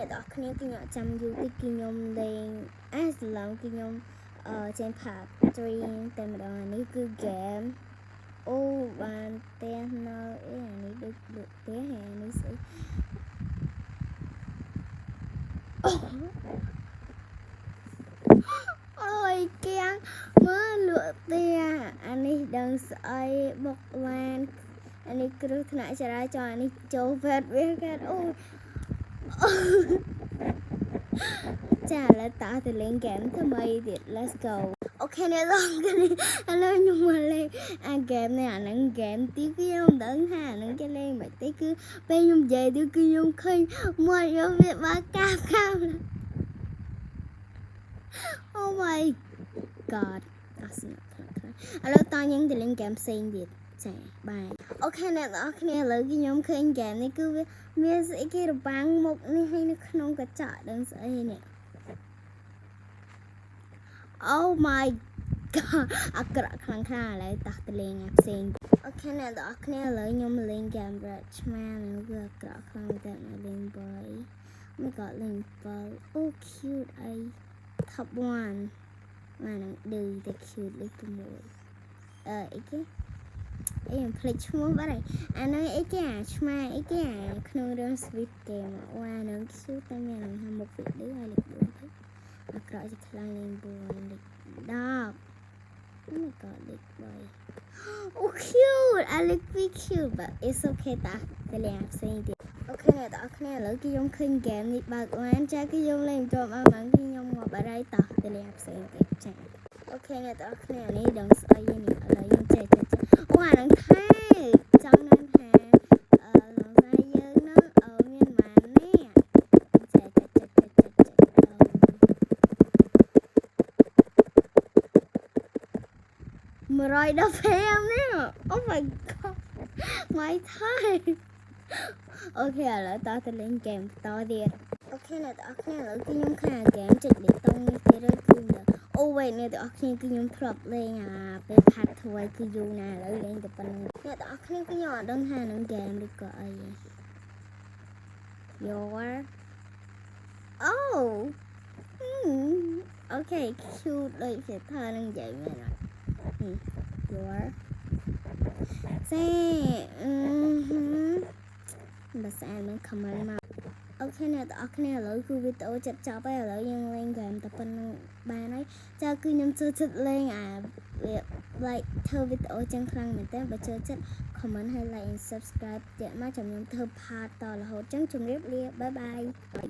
đó khi nhom chăm du tích khi nhom lên làm khi nhom trên part 3 แต่ម្ដងនេះគឺ game អូបានផ្ទះនៅអីអានេះដូចលក់ផ្ទះហើយនេះស្អីអូយគៀងមើលលក់ផ្ទះអានេះដឹងស្អីបុកឡានអានេះគ្រោះថ្នាក់ចរាចរណ៍អានេះចូលវេតវាកើតអូចាឥឡូវតើទៅលេងហ្គេមថ្មីទៀត let's go អូខេអ្នកនរគ្នាឥឡូវខ្ញុំមកលេងអាហ្គេមនេះអាហ្នឹងហ្គេមទីខ្ញុំមិនដឹងថាអាហ្នឹងគេលេងមិនទេគឺពេលខ្ញុំនិយាយទៅគឺខ្ញុំឃើញមកខ្ញុំវាបើកាប់Oh my god អស់ស្នាប់ឥឡូវតើយើងទៅលេងហ្គេមផ្សេងទៀតចាបាយអូខេអ្នកនរគ្នាឥឡូវខ្ញុំឃើញហ្គេមនេះគឺវាមានស្អីគេរបាំងមុខនេះហើយនៅក្នុងកញ្ចក់ដឹងស្អីនេះOh my god អាក្រក់ខ្លាំងខ្លាំងឥឡូវតោះទៅលេងផ្សេងអូខេអ្នកនរគ្នាឥឡូវខ្ញុំលេងហ្គេមរ៉ាឆ្មានឹងវាអាក្រក់ខ្លាំងតែលេងបាយមិនក៏លេងបាល់អូ cute អី top 1អានឹងឌឺតែ cute លេខ6អីគេអីខ្ញុំភ្លេចឈ្មោះបាត់ហើយអានោះអីគេអាឆ្មាអីគេអាក្នុងរឿង Squid Game អូអានឹង cute តែមាននឹងថាមុខវាឌឺហើយលេខ4ទៅអាក្រក់ជាខ្លាំងលេង4លេខ10មិនក៏លេខ3អូ cute I like be cute but it's okay តាទៅលេងផ្សេងទៀតអូខេអ្នកទាំងអស់គ្នាឥឡូវគឺខ្ញុំឃើញហ្គេមនេះបើកឡានចាគឺខ្ញុំលេងមិនទាន់បានខ្ញុំមកបារៃតោះទៅលេងផ្សេងទៀតចាអូខេអ្នកទាំងអស់គ្នានេះដឹងស្អីនេះឥឡូវយើងចេះអូអានឹងថែចង់នឹងថាក្នុងស្អីយើងនឹងមានម៉ាននេះចេះ115នេះ Oh my god my time អូខេឥឡូវតើទៅលេងហ្គេមបន្តទៀតអូខេអ្នកទាំងអស់គ្នាឥឡូវគឺខ្ញុំខាហ្គេមចុចលេខតុងនេះទៀតហើយគឺអូ wait អ្នកទាំងអស់គ្នាគឺខ្ញុំធ្លាប់លេងអាពេល part 2គឺយូរណាស់ឥឡូវលេងតែប៉ុណ្្នឹងអ្នកទាំងអស់គ្នាគឺខ្ញុំអត់ដឹងថានឹងហ្គេមឬក៏អី Your Oh អូខេ cute ដូចជាថានឹងនិយាយមែនអត់ Your សេបើស្អាតនឹង comment មកអូខេអ្នកទាំងអស់គ្នាឥឡូវគឺវីដេអូចិត្តចប់ហើយឥឡូវយើងលេងហ្គេមតែប៉ុណ្្នឹងបានហើយចាគឺខ្ញុំចូលចិត្តលេងអាវា like ធ្វើវីដេអូចឹងខ្លាំងមែនតើបើចូលចិត្ត comment ហើយ like and subscribe ទៀតមកចាំខ្ញុំធ្វើ part តរហូតចឹងជម្រាបលាបាយបាយ